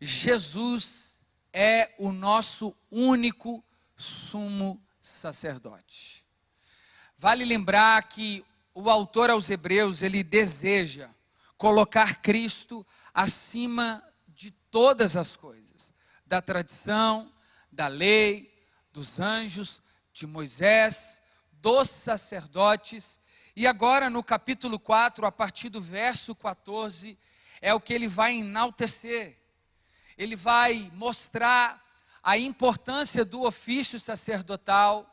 Jesus é o nosso único sumo sacerdote. Vale lembrar que o autor aos Hebreus, ele deseja colocar Cristo acima de todas as coisas, da tradição, da lei, dos anjos, de Moisés, dos sacerdotes. E agora no capítulo 4, a partir do verso 14, é o que ele vai enaltecer. Ele vai mostrar a importância do ofício sacerdotal,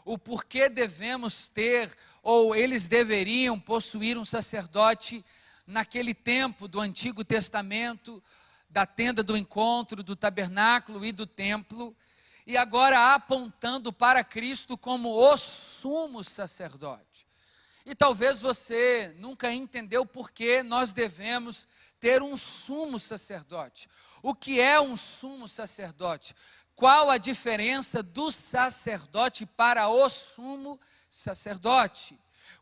o porquê devemos ter, ou eles deveriam possuir um sacerdote naquele tempo do Antigo Testamento, da tenda do encontro, do tabernáculo e do templo, e agora apontando para Cristo como o sumo sacerdote. E talvez você nunca entendeu por que nós devemos ter um sumo sacerdote. O que é um sumo sacerdote? Qual a diferença do sacerdote para o sumo sacerdote?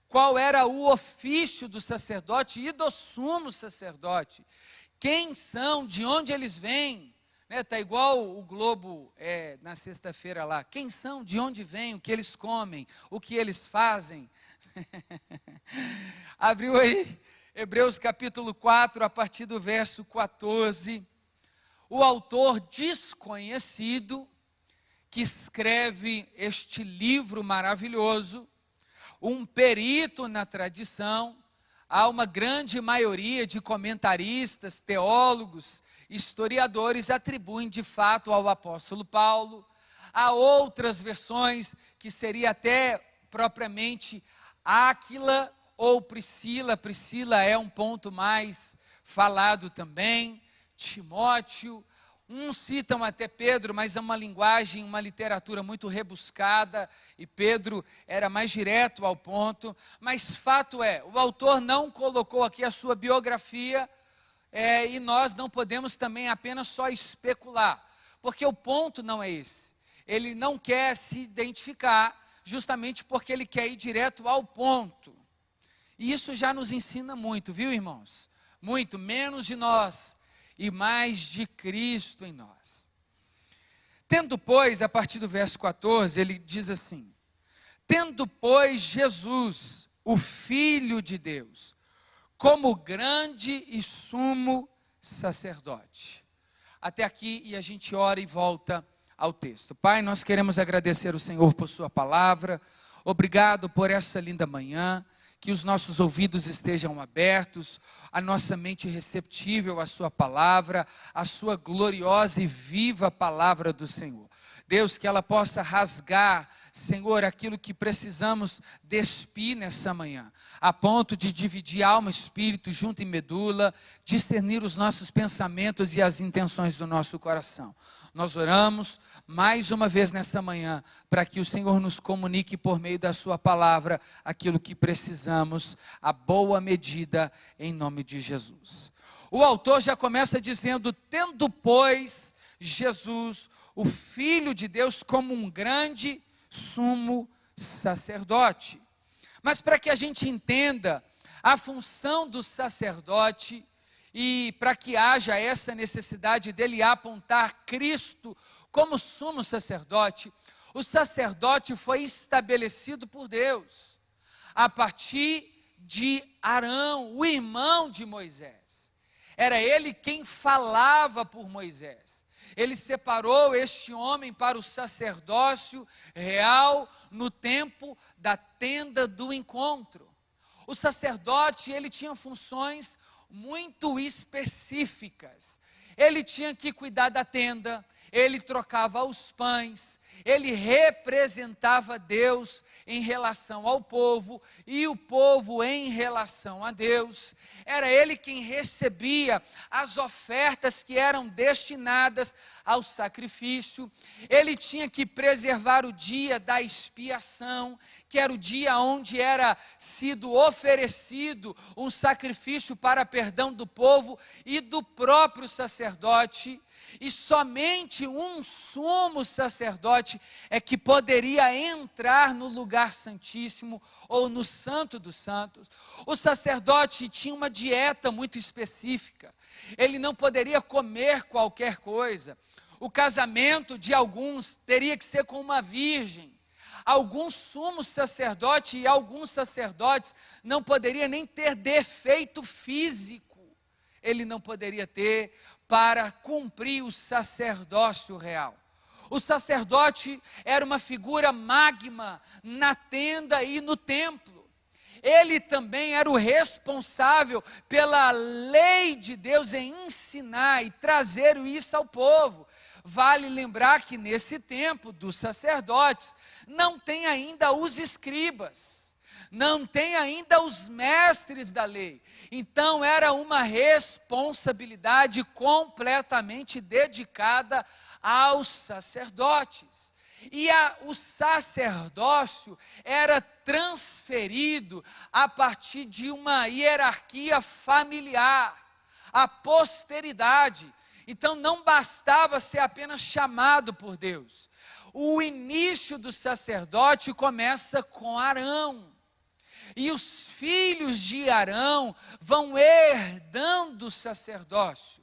Qual era o ofício do sacerdote e do sumo sacerdote? Quem são, de onde eles vêm? Está igual o Globo na sexta-feira lá. Quem são, de onde vêm, o que eles comem, o que eles fazem? Abriu aí Hebreus capítulo 4, a partir do verso 14. O autor desconhecido que escreve este livro maravilhoso, um perito na tradição, há uma grande maioria de comentaristas, teólogos, historiadores atribuem de fato ao apóstolo Paulo. Há outras versões que seria até propriamente Áquila ou Priscila. Priscila é um ponto mais falado também. Timóteo, uns citam até Pedro, mas é uma linguagem, uma literatura muito rebuscada, e Pedro era mais direto ao ponto. Mas fato é, o autor não colocou aqui a sua biografia, e nós não podemos também apenas só especular, porque o ponto não é esse. Ele não quer se identificar, justamente porque ele quer ir direto ao ponto. E isso já nos ensina muito, viu, irmãos? Muito, menos de nós e mais de Cristo em nós. Tendo, pois, a partir do verso 14, ele diz assim: tendo, pois, Jesus, o Filho de Deus, como grande e sumo sacerdote. Até aqui, e a gente ora e volta ao texto. Pai, nós queremos agradecer o Senhor por sua palavra. Obrigado por essa linda manhã. Que os nossos ouvidos estejam abertos, a nossa mente receptível à sua palavra, à sua gloriosa e viva palavra do Senhor. Deus, que ela possa rasgar, Senhor, aquilo que precisamos despir nessa manhã, a ponto de dividir alma e espírito junto em medula, discernir os nossos pensamentos e as intenções do nosso coração. Nós oramos mais uma vez nessa manhã, para que o Senhor nos comunique por meio da sua palavra, aquilo que precisamos, a boa medida, em nome de Jesus. O autor já começa dizendo: tendo, pois, Jesus, o Filho de Deus, como um grande sumo sacerdote. Mas para que a gente entenda a função do sacerdote, e para que haja essa necessidade dele apontar Cristo como sumo sacerdote, o sacerdote foi estabelecido por Deus, a partir de Arão, o irmão de Moisés. Era ele quem falava por Moisés. Ele separou este homem para o sacerdócio real no tempo da tenda do encontro. O sacerdote, ele tinha funções muito específicas. Ele tinha que cuidar da tenda, ele trocava os pães, ele representava Deus em relação ao povo e o povo em relação a Deus. Era ele quem recebia as ofertas que eram destinadas ao sacrifício. Ele tinha que preservar o dia da expiação, que era o dia onde era sido oferecido um sacrifício para perdão do povo e do próprio sacerdote. E somente um sumo sacerdote sacerdote é que poderia entrar no lugar santíssimo ou no santo dos santos. O sacerdote tinha uma dieta muito específica. Ele não poderia comer qualquer coisa. O casamento de alguns teria que ser com uma virgem. Alguns sumos sacerdotes e alguns sacerdotes não poderiam nem ter defeito físico. Ele não poderia ter para cumprir o sacerdócio real. O sacerdote era uma figura magma na tenda e no templo. Ele também era o responsável pela lei de Deus em ensinar e trazer isso ao povo. Vale lembrar que nesse tempo dos sacerdotes não tem ainda os escribas, não tem ainda os mestres da lei. Então era uma responsabilidade completamente dedicada aos sacerdotes. E o sacerdócio era transferido a partir de uma hierarquia familiar, a posteridade. Então não bastava ser apenas chamado por Deus. O início do sacerdote começa com Arão. E os filhos de Arão vão herdando o sacerdócio.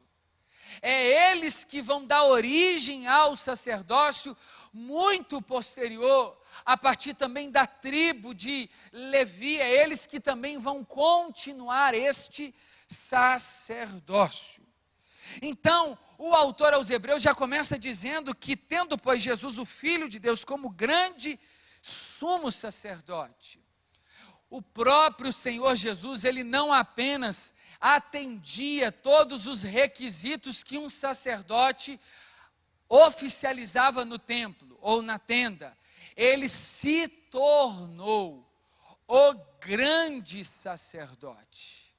É eles que vão dar origem ao sacerdócio muito posterior, a partir também da tribo de Levi. É eles que também vão continuar este sacerdócio. Então, o autor aos Hebreus já começa dizendo que, tendo, pois, Jesus, o Filho de Deus, como grande sumo sacerdote, o próprio Senhor Jesus, ele não apenas atendia todos os requisitos que um sacerdote oficializava no templo ou na tenda, ele se tornou o grande sacerdote.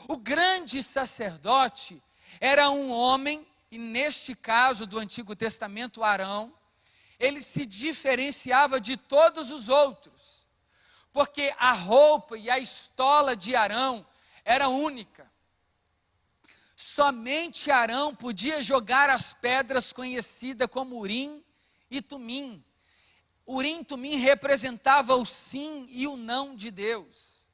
O grande sacerdote era um homem, e neste caso do Antigo Testamento, Arão, ele se diferenciava de todos os outros, porque a roupa e a estola de Arão era única. Somente Arão podia jogar as pedras conhecidas como Urim e Tumim. Urim e Tumim representava o sim e o não de Deus.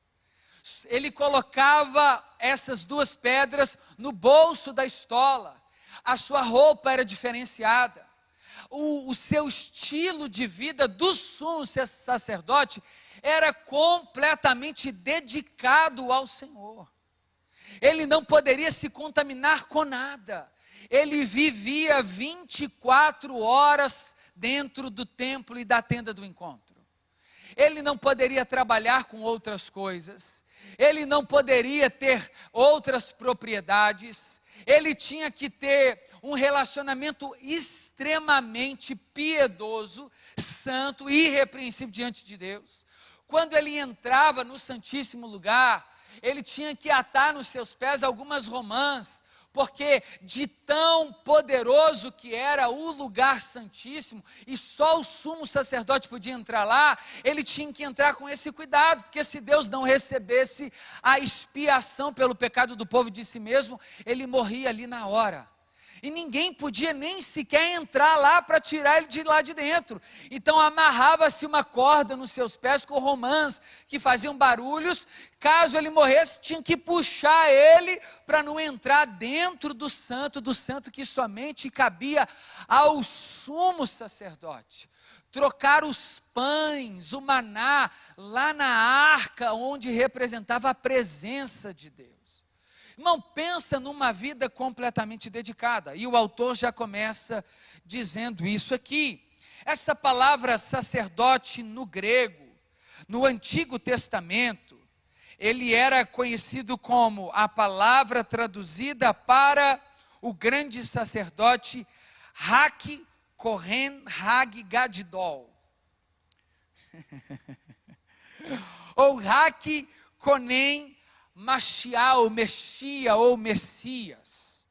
Ele colocava essas duas pedras no bolso da estola. A sua roupa era diferenciada. O seu estilo de vida do sumo sacerdote era completamente dedicado ao Senhor. Ele não poderia se contaminar com nada. Ele vivia 24 horas dentro do templo e da tenda do encontro. Ele não poderia trabalhar com outras coisas. Ele não poderia ter outras propriedades. Ele tinha que ter um relacionamento extremamente piedoso, santo e irrepreensível diante de Deus. Quando ele entrava no Santíssimo Lugar, ele tinha que atar nos seus pés algumas romãs, porque de tão poderoso que era o lugar santíssimo, e só o sumo sacerdote podia entrar lá, ele tinha que entrar com esse cuidado, porque se Deus não recebesse a expiação pelo pecado do povo de si mesmo, ele morria ali na hora. E ninguém podia nem sequer entrar lá para tirar ele de lá de dentro. Então amarrava-se uma corda nos seus pés com romãs que faziam barulhos. Caso ele morresse, tinha que puxar ele para não entrar dentro do santo que somente cabia ao sumo sacerdote. Trocar os pães, o maná, lá na arca onde representava a presença de Deus. Irmão, pensa numa vida completamente dedicada. E o autor já começa dizendo isso aqui. Essa palavra sacerdote no grego, no Antigo Testamento, ele era conhecido como a palavra traduzida para o grande sacerdote Hak Kohen Hag Gadol. Ou Hak Kohen Mashiach, ou Mexia, ou Messias.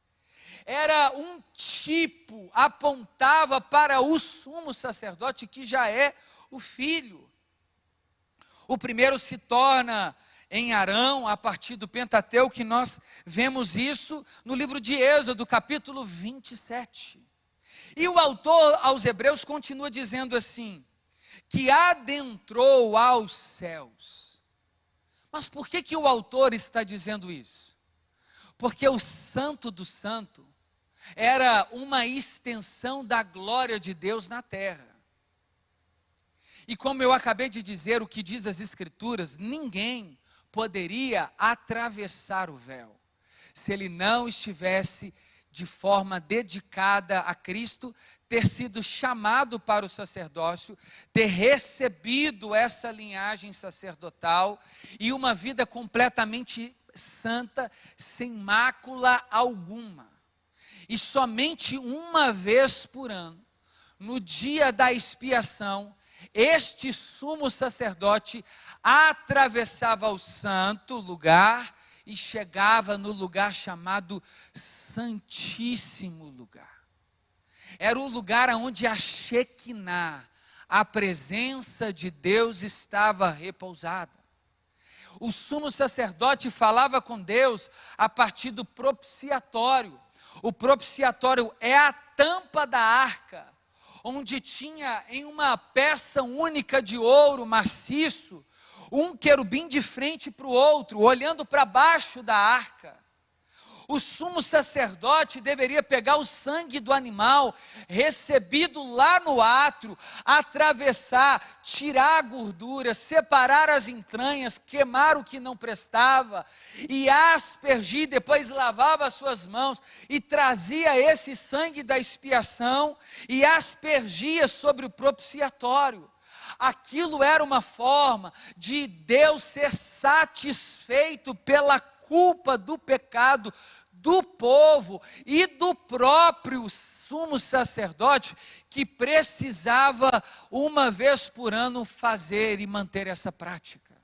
Era um tipo, apontava para o sumo sacerdote que já é o filho. O primeiro se torna em Arão, a partir do Pentateuco, que nós vemos isso no livro de Êxodo, capítulo 27. E o autor aos Hebreus continua dizendo assim, que adentrou aos céus. Mas por que o autor está dizendo isso? Porque o Santo do Santo era uma extensão da glória de Deus na terra. E como eu acabei de dizer, o que diz as Escrituras, ninguém poderia atravessar o véu, se ele não estivesse de forma dedicada a Cristo, ter sido chamado para o sacerdócio, ter recebido essa linhagem sacerdotal e uma vida completamente santa, sem mácula alguma. E somente uma vez por ano, no dia da expiação, este sumo sacerdote atravessava o santo lugar e chegava no lugar chamado Santíssimo Lugar. Era o lugar onde a Shekinah, a presença de Deus, estava repousada. O sumo sacerdote falava com Deus a partir do propiciatório. O propiciatório é a tampa da arca, onde tinha em uma peça única de ouro maciço, um querubim de frente para o outro, olhando para baixo da arca. O sumo sacerdote deveria pegar o sangue do animal, recebido lá no átrio, atravessar, tirar a gordura, separar as entranhas, queimar o que não prestava, e aspergir, depois lavava as suas mãos, e trazia esse sangue da expiação, e aspergia sobre o propiciatório. Aquilo era uma forma de Deus ser satisfeito pela culpa do pecado do povo e do próprio sumo sacerdote, que precisava uma vez por ano fazer e manter essa prática.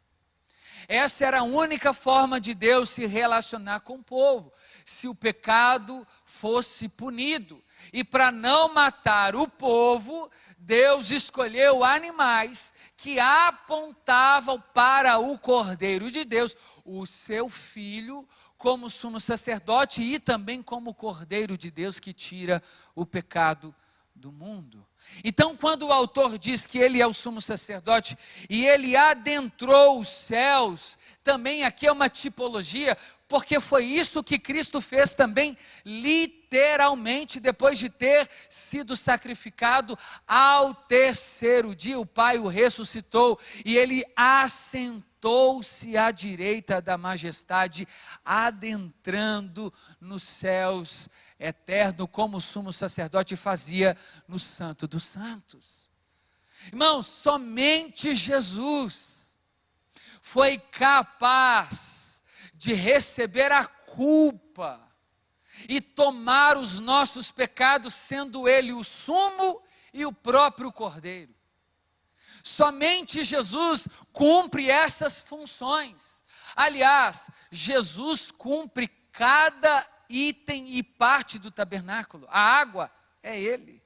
Essa era a única forma de Deus se relacionar com o povo, se o pecado fosse punido. E para não matar o povo, Deus escolheu animais que apontavam para o Cordeiro de Deus, o seu Filho, como sumo sacerdote e também como Cordeiro de Deus que tira o pecado do mundo. Então, quando o autor diz que ele é o sumo sacerdote e ele adentrou os céus, também aqui é uma tipologia, porque foi isso que Cristo fez também, literalmente, depois de ter sido sacrificado. Ao terceiro dia, o Pai o ressuscitou e ele assentou-se à direita da majestade, adentrando nos céus eterno, como o sumo sacerdote fazia no Santo dos Santos. Irmãos, somente Jesus foi capaz de receber a culpa e tomar os nossos pecados, sendo Ele o sumo e o próprio Cordeiro. Somente Jesus cumpre essas funções. Aliás, Jesus cumpre cada item e parte do tabernáculo. A água é Ele.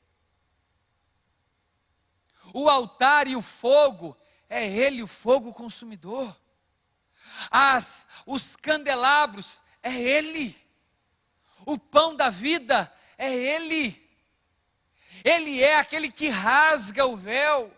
O altar e o fogo, é Ele o fogo consumidor. Os candelabros, é Ele. O pão da vida, é Ele. Ele é aquele que rasga o véu.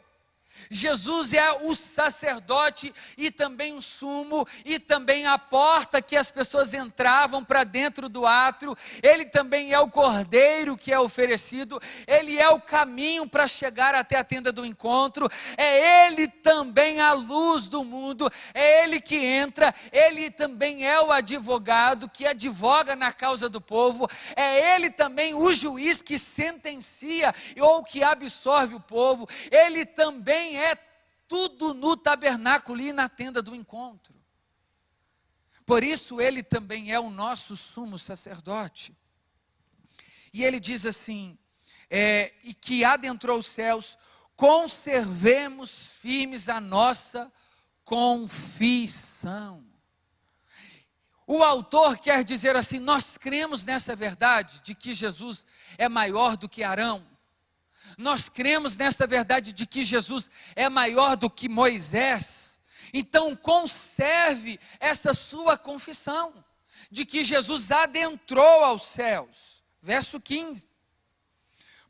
Jesus é o sacerdote e também o sumo, e também a porta que as pessoas entravam para dentro do átrio. Ele também é o cordeiro que é oferecido. Ele é o caminho para chegar até a tenda do encontro. É Ele também a luz do mundo. É Ele que entra. Ele também é o advogado que advoga na causa do povo. É Ele também o juiz que sentencia ou que absorve o povo. Ele também é tudo no tabernáculo e na tenda do encontro. Por isso Ele também é o nosso sumo sacerdote. E Ele diz assim, e que adentrou os céus, conservemos firmes a nossa confissão. O autor quer dizer assim, nós cremos nessa verdade de que Jesus é maior do que Arão. Nós cremos nessa verdade de que Jesus é maior do que Moisés. Então conserve essa sua confissão, de que Jesus adentrou aos céus. Verso 15.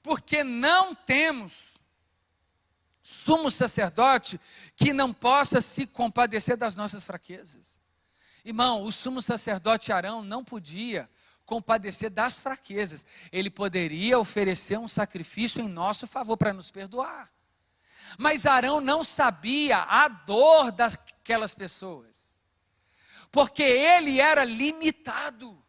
porque não temos sumo sacerdote que não possa se compadecer das nossas fraquezas. Irmão, o sumo sacerdote Arão não podia compadecer das fraquezas. Ele poderia oferecer um sacrifício em nosso favor para nos perdoar. Mas Arão não sabia a dor daquelas pessoas, porque ele era limitado.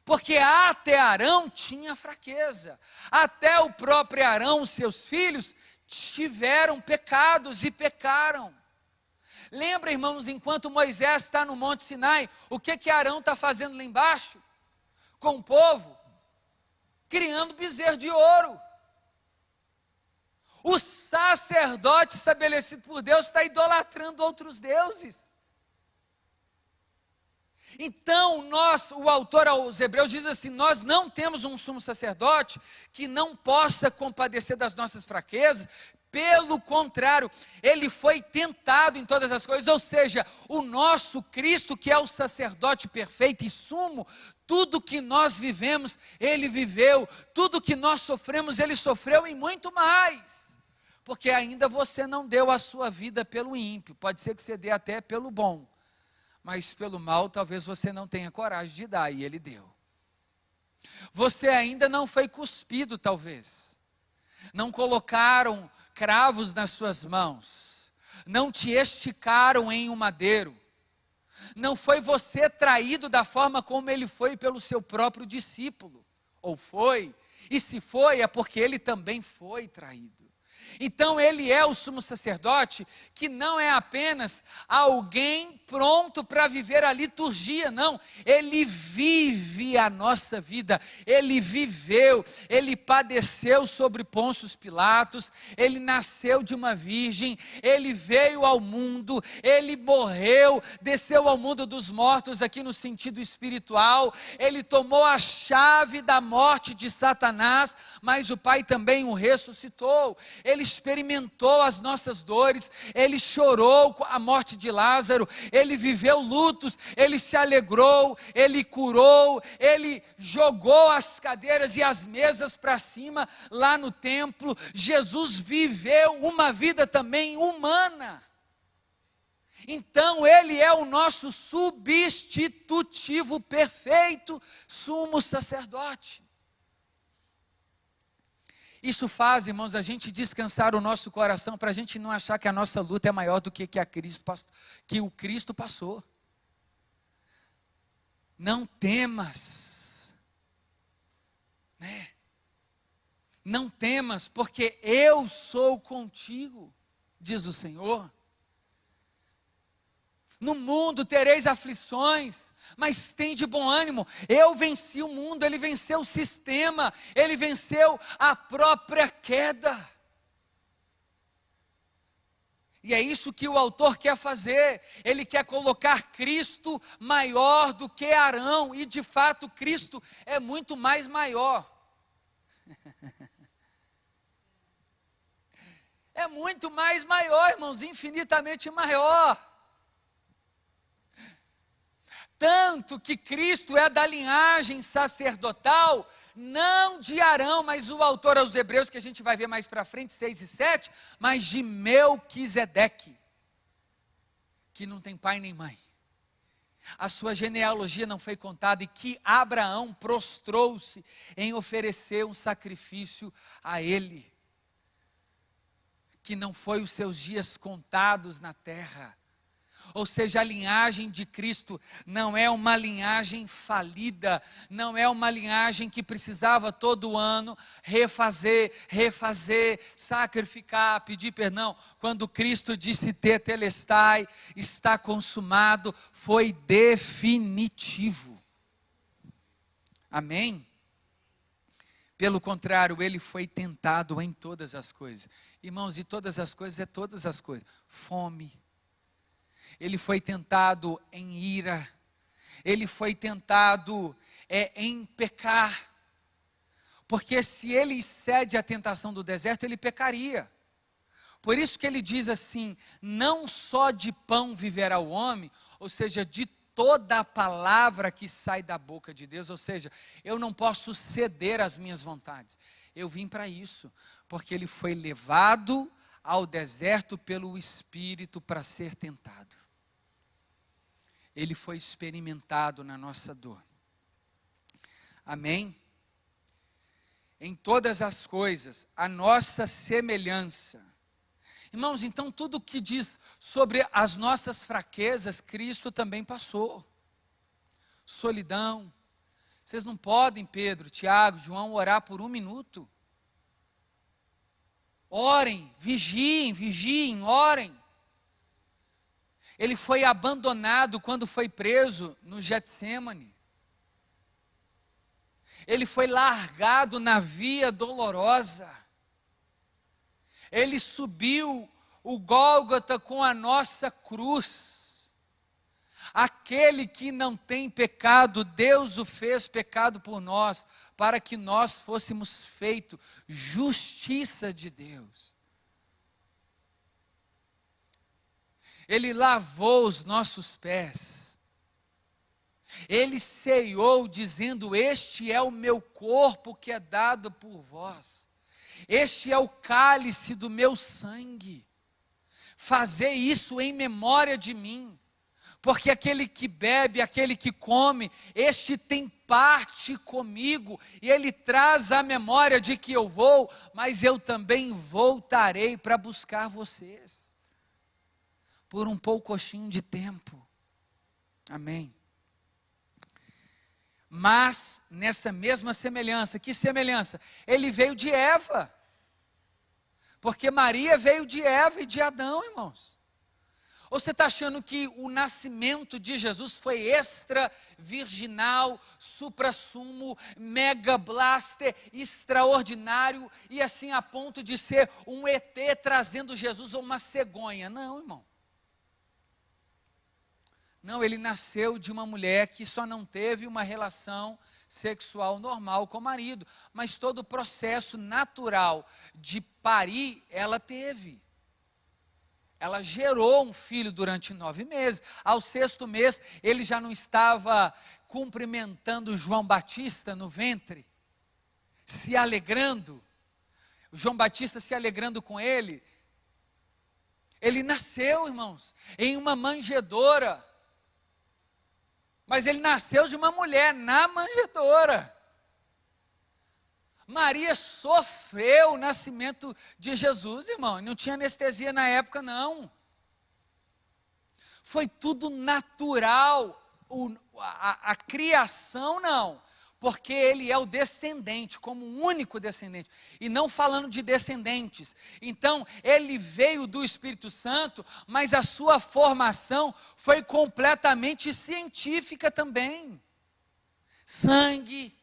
Porque até Arão tinha fraqueza, até o próprio Arão, seus filhos, tiveram pecados e pecaram. Lembra, irmãos, enquanto Moisés está no Monte Sinai, o que Arão está fazendo lá embaixo? Com o povo? Criando bezerro de ouro. O sacerdote estabelecido por Deus está idolatrando outros deuses. Então, o autor aos Hebreus diz assim: nós não temos um sumo sacerdote que não possa compadecer das nossas fraquezas. Pelo contrário, ele foi tentado em todas as coisas, ou seja, o nosso Cristo, que é o sacerdote perfeito e sumo, tudo que nós vivemos, ele viveu, tudo que nós sofremos, ele sofreu e muito mais, porque ainda você não deu a sua vida pelo ímpio, pode ser que você dê até pelo bom, mas pelo mal talvez você não tenha coragem de dar, e ele deu. Você ainda não foi cuspido talvez, não colocaram cravos nas suas mãos, não te esticaram em um madeiro, não foi você traído da forma como ele foi pelo seu próprio discípulo, ou foi, e se foi é porque ele também foi traído. Então ele é o sumo sacerdote que não é apenas alguém pronto para viver a liturgia, não, ele vive a nossa vida, ele viveu, ele padeceu sobre Pôncio Pilatos, ele nasceu de uma virgem, ele veio ao mundo, ele morreu, desceu ao mundo dos mortos aqui no sentido espiritual, ele tomou a chave da morte de Satanás, mas o Pai também o ressuscitou, ele experimentou as nossas dores, ele chorou com a morte de Lázaro, ele viveu lutos, ele se alegrou, ele curou, ele jogou as cadeiras e as mesas para cima lá no templo. Jesus viveu uma vida também humana. Então ele é o nosso substitutivo perfeito, sumo sacerdote. Isso faz, irmãos, a gente descansar o nosso coração, para a gente não achar que a nossa luta é maior do que o Cristo passou. Não temas, né? Não temas, porque eu sou contigo, diz o Senhor. No mundo tereis aflições, mas tem de bom ânimo, eu venci o mundo, ele venceu o sistema, ele venceu a própria queda. E é isso que o autor quer fazer, ele quer colocar Cristo maior do que Arão, e de fato Cristo é muito mais maior. É muito mais maior, irmãos, infinitamente maior. Tanto que Cristo é da linhagem sacerdotal, não de Arão, mas o autor aos Hebreus, que a gente vai ver mais para frente, 6 e 7, mas de Melquisedeque, que não tem pai nem mãe. A sua genealogia não foi contada, e que Abraão prostrou-se em oferecer um sacrifício a ele, que não foi os seus dias contados na terra. Ou seja, a linhagem de Cristo não é uma linhagem falida, não é uma linhagem que precisava todo ano refazer, sacrificar, pedir perdão. Quando Cristo disse tetelestai, está consumado, foi definitivo. Amém? Pelo contrário, ele foi tentado em todas as coisas. Irmãos, e todas as coisas é todas as coisas. Fome. Ele foi tentado em ira, ele foi tentado em pecar, porque se ele cede à tentação do deserto, ele pecaria. Por isso que ele diz assim, não só de pão viverá o homem, ou seja, de toda a palavra que sai da boca de Deus, ou seja, eu não posso ceder às minhas vontades. Eu vim para isso, porque ele foi levado ao deserto pelo Espírito para ser tentado. Ele foi experimentado na nossa dor. Amém? Em todas as coisas, a nossa semelhança. Irmãos, então tudo que diz sobre as nossas fraquezas, Cristo também passou. Solidão. Vocês não podem, Pedro, Tiago, João, orar por 1 minuto. Orem, vigiem, orem. Ele foi abandonado quando foi preso no Getsêmani. Ele foi largado na via dolorosa. Ele subiu o Gólgota com a nossa cruz. Aquele que não tem pecado, Deus o fez pecado por nós, para que nós fôssemos feitos justiça de Deus. Ele lavou os nossos pés. Ele ceiou dizendo: este é o meu corpo que é dado por vós. Este é o cálice do meu sangue. Fazei isso em memória de mim. Porque aquele que bebe, aquele que come, este tem parte comigo, e ele traz a memória de que eu vou, mas eu também voltarei para buscar vocês, por um pouquinho de tempo. Amém. Mas, nessa mesma semelhança, que semelhança? Ele veio de Eva, porque Maria veio de Eva e de Adão, irmãos. Ou você está achando que o nascimento de Jesus foi extra virginal, supra-sumo, mega blaster, extraordinário, e assim a ponto de ser um ET trazendo Jesus ou uma cegonha? Não, irmão. Não, ele nasceu de uma mulher que só não teve uma relação sexual normal com o marido, mas todo o processo natural de parir, ela teve. Ela gerou um filho durante 9 meses. Ao 6º mês, ele já não estava cumprimentando João Batista no ventre, se alegrando. João Batista se alegrando com ele. Ele nasceu, irmãos, em uma manjedoura. Mas ele nasceu de uma mulher na manjedoura. Maria sofreu o nascimento de Jesus, irmão. Não tinha anestesia na época, não. Foi tudo natural. A criação, não. Porque ele é o descendente, como o único descendente. E não falando de descendentes. Então, ele veio do Espírito Santo, mas a sua formação foi completamente científica também. Sangue,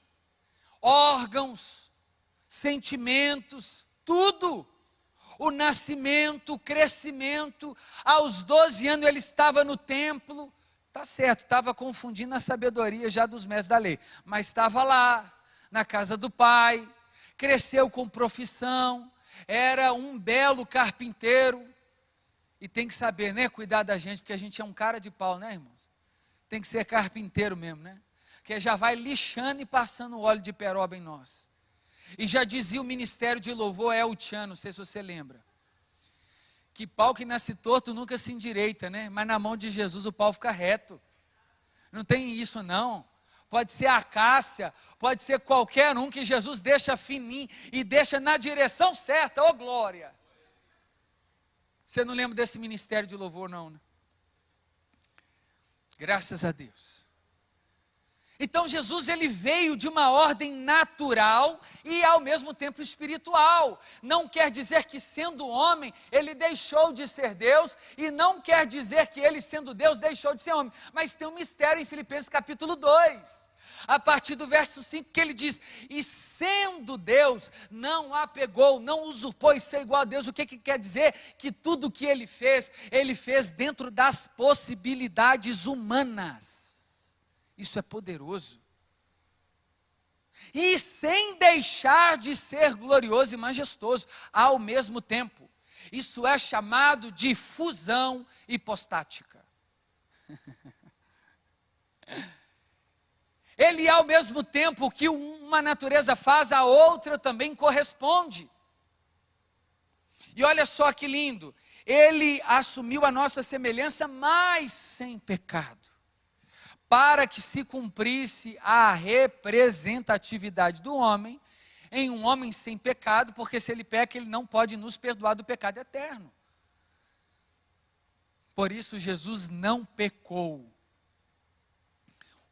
órgãos, sentimentos, tudo. O nascimento, o crescimento. Aos 12 anos ele estava no templo. Tá certo, estava confundindo a sabedoria já dos mestres da lei, mas estava lá, na casa do pai, cresceu com profissão, era um belo carpinteiro. E tem que saber, né, cuidar da gente, porque a gente é um cara de pau, né, irmãos? Tem que ser carpinteiro mesmo, né? Porque já vai lixando e passando óleo de peroba em nós. E já dizia o ministério de louvor El Chan, não sei se você lembra, que pau que nasce torto nunca se endireita, né? Mas na mão de Jesus o pau fica reto. Não tem isso não. Pode ser acácia, pode ser qualquer um que Jesus deixa fininho e deixa na direção certa, ô glória. Você não lembra desse ministério de louvor não, né? Graças a Deus. Então Jesus, ele veio de uma ordem natural e ao mesmo tempo espiritual. Não quer dizer que sendo homem, ele deixou de ser Deus, e não quer dizer que ele sendo Deus, deixou de ser homem. Mas tem um mistério em Filipenses capítulo 2, a partir do verso 5, que ele diz: e sendo Deus, não apegou, não usurpou e ser igual a Deus. O que quer dizer? Que tudo que ele fez dentro das possibilidades humanas. Isso é poderoso. E sem deixar de ser glorioso e majestoso ao mesmo tempo. Isso é chamado de fusão hipostática. Ele, ao mesmo tempo que uma natureza faz, a outra também corresponde. E olha só que lindo, ele assumiu a nossa semelhança, mas sem pecado, para que se cumprisse a representatividade do homem, em um homem sem pecado, porque se ele peca, ele não pode nos perdoar do pecado eterno. Por isso Jesus não pecou.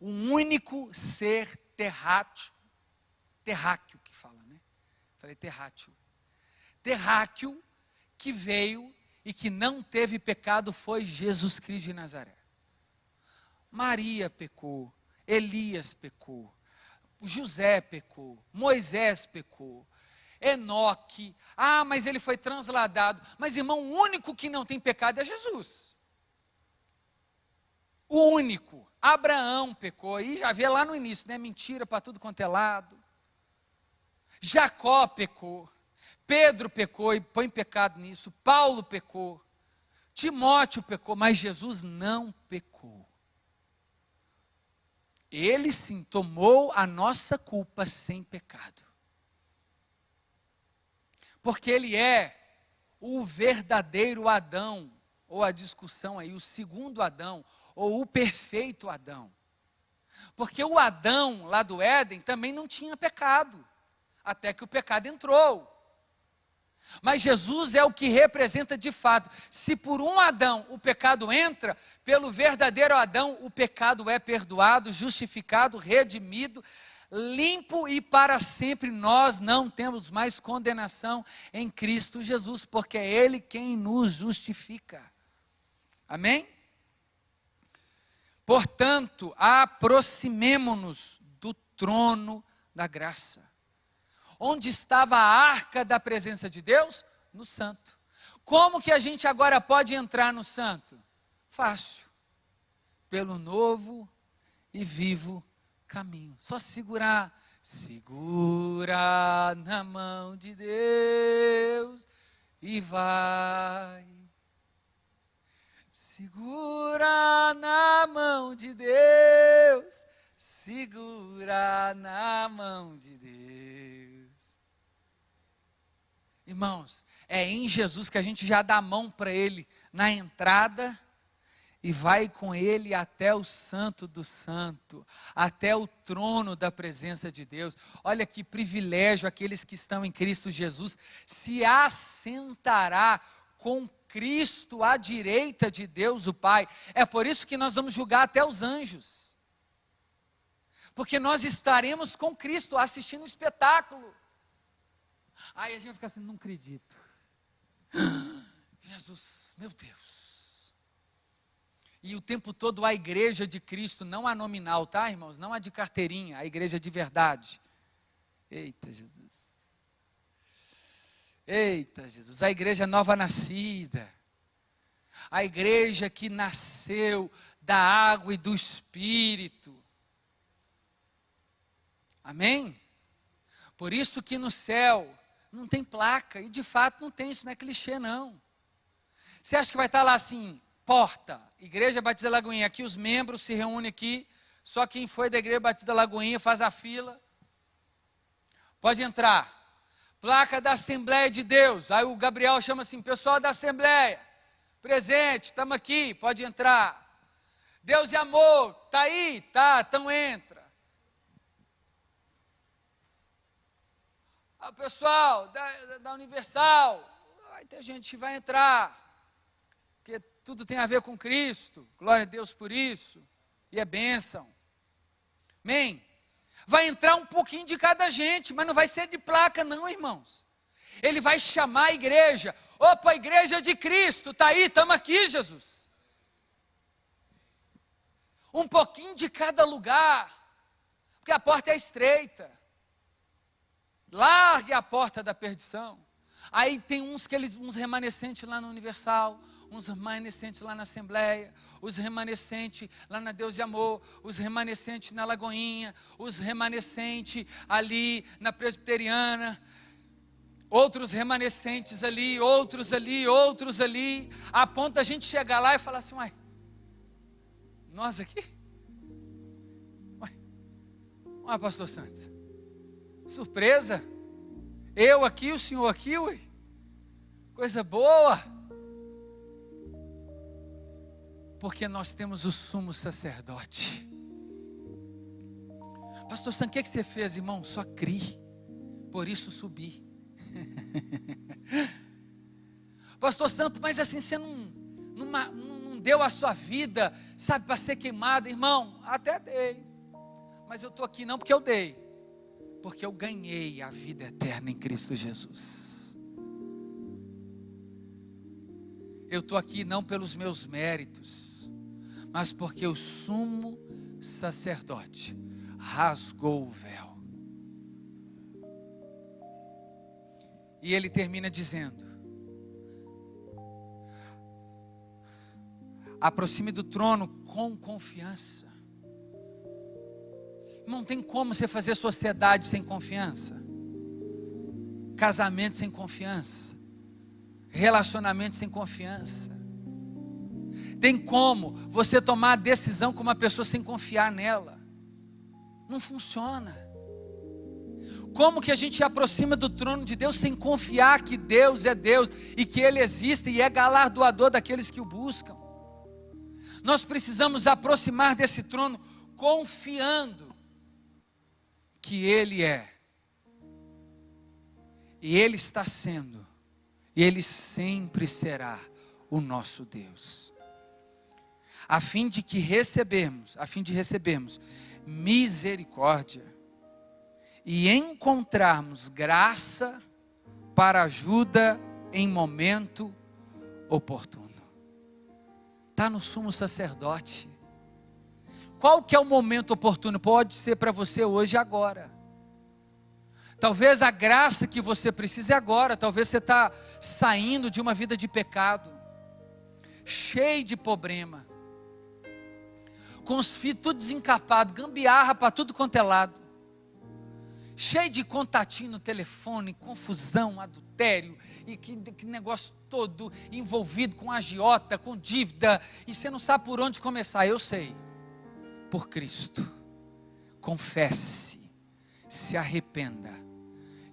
O único ser terráqueo que fala, né? Falei terráqueo que veio e que não teve pecado foi Jesus Cristo de Nazaré. Maria pecou, Elias pecou, José pecou, Moisés pecou, Enoque, mas ele foi transladado. Mas irmão, o único que não tem pecado é Jesus. O único. Abraão pecou, e já vê lá no início, né? Mentira para tudo quanto é lado. Jacó pecou, Pedro pecou e põe pecado nisso, Paulo pecou, Timóteo pecou, mas Jesus não pecou. Ele sim tomou a nossa culpa sem pecado. Porque ele é o verdadeiro Adão, ou a discussão aí, o segundo Adão, ou o perfeito Adão. Porque o Adão lá do Éden também não tinha pecado, até que o pecado entrou. Mas Jesus é o que representa de fato. Se por um Adão o pecado entra, pelo verdadeiro Adão o pecado é perdoado, justificado, redimido, limpo, e para sempre nós não temos mais condenação em Cristo Jesus, porque é Ele quem nos justifica. Amém? Portanto, aproximemo-nos do trono da graça. Onde estava a arca da presença de Deus? No santo. Como que a gente agora pode entrar no santo? Fácil. Pelo novo e vivo caminho. Só segurar. Segura na mão de Deus e vai. Segura na mão de Deus, segura na mão de Deus. Irmãos, é em Jesus que a gente já dá a mão para Ele na entrada e vai com Ele até o santo do santo, até o trono da presença de Deus. Olha que privilégio, aqueles que estão em Cristo Jesus se assentará com Cristo à direita de Deus o Pai. É por isso que nós vamos julgar até os anjos, porque nós estaremos com Cristo assistindo o espetáculo. Aí a gente fica assim, não acredito. Jesus, meu Deus. E o tempo todo a igreja de Cristo, não a nominal, tá, irmãos? Não a de carteirinha, a igreja de verdade. Eita, Jesus. Eita, Jesus, a igreja nova nascida, a igreja que nasceu da água e do Espírito. Amém? Por isso que no céu não tem placa, e de fato não tem, isso não é clichê não. Você acha que vai estar lá assim, porta, Igreja Batista Lagoinha, aqui os membros se reúnem aqui, só quem foi da Igreja Batista Lagoinha faz a fila, pode entrar. Placa da Assembleia de Deus. Aí o Gabriel chama assim, pessoal da Assembleia, presente, estamos aqui, pode entrar. Deus e amor, está aí? Tá, então entra. O pessoal da Universal, vai ter gente que vai entrar, porque tudo tem a ver com Cristo, glória a Deus por isso, e é bênção. Amém? Vai entrar um pouquinho de cada gente, mas não vai ser de placa não, irmãos. Ele vai chamar a igreja. Opa, igreja de Cristo, está aí, estamos aqui, Jesus. Um pouquinho de cada lugar, porque a porta é estreita. Largue a porta da perdição. Aí tem uns remanescentes lá no Universal, uns remanescentes lá na Assembleia, os remanescentes lá na Deus e Amor, os remanescentes na Lagoinha, os remanescentes ali na Presbiteriana, outros remanescentes ali, outros ali, outros ali, a ponto da gente chegar lá e falar assim, uai, nós aqui? Ah, pastor Santos, surpresa, eu aqui, o senhor aqui, ué, coisa boa, porque nós temos o sumo sacerdote. Pastor Santos, o que você fez, irmão? Só criei, por isso subi. Pastor Santos, mas assim você não deu a sua vida, sabe, para ser queimado, irmão? Até dei, mas eu estou aqui não porque eu dei, porque eu ganhei a vida eterna em Cristo Jesus. Eu estou aqui não pelos meus méritos, mas porque o sumo sacerdote rasgou o véu. E ele termina dizendo: aproxime do trono com confiança. Não tem como você fazer sociedade sem confiança, casamento sem confiança, relacionamento sem confiança. Tem como você tomar a decisão com uma pessoa sem confiar nela? Não funciona. Como que a gente se aproxima do trono de Deus sem confiar que Deus é Deus e que Ele existe e é galardoador daqueles que o buscam? Nós precisamos aproximar desse trono confiando que Ele é, e Ele está sendo, e Ele sempre será o nosso Deus, a fim de recebermos misericórdia e encontrarmos graça para ajuda em momento oportuno. Está no sumo sacerdote. Qual que é o momento oportuno? Pode ser para você hoje, agora. Talvez a graça que você precisa é agora. Talvez você está saindo de uma vida de pecado, cheio de problema, com os filhos tudo desencapado, gambiarra para tudo quanto é lado, cheio de contatinho no telefone, confusão, adultério, e que negócio todo envolvido com agiota, com dívida, e você não sabe por onde começar. Eu sei, por Cristo. Confesse, se arrependa,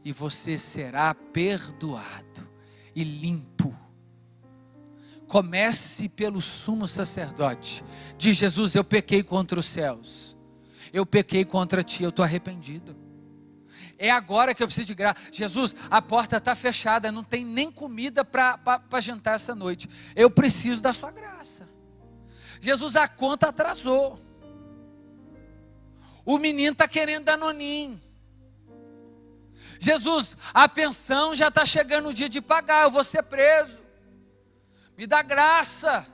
e você será perdoado e limpo. Comece pelo sumo sacerdote. Diz: Jesus, eu pequei contra os céus, eu pequei contra ti, eu estou arrependido. É agora que eu preciso de graça. Jesus, a porta está fechada, não tem nem comida para jantar essa noite. Eu preciso da sua graça. Jesus, a conta atrasou. O menino está querendo danoninho. Jesus, a pensão já está chegando o dia de pagar, eu vou ser preso. Me dá graça,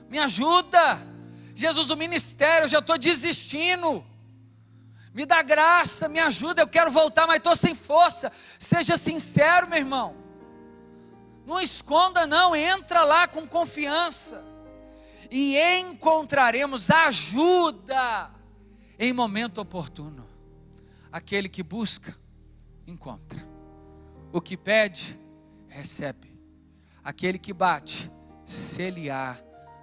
me ajuda. Jesus, o ministério, eu já estou desistindo. Me dá graça, me ajuda, eu quero voltar, mas estou sem força. Seja sincero, meu irmão. Não esconda não, entra lá com confiança. E encontraremos ajuda em momento oportuno. Aquele que busca, encontra. O que pede, recebe. Aquele que bate, se lhe há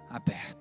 aberto.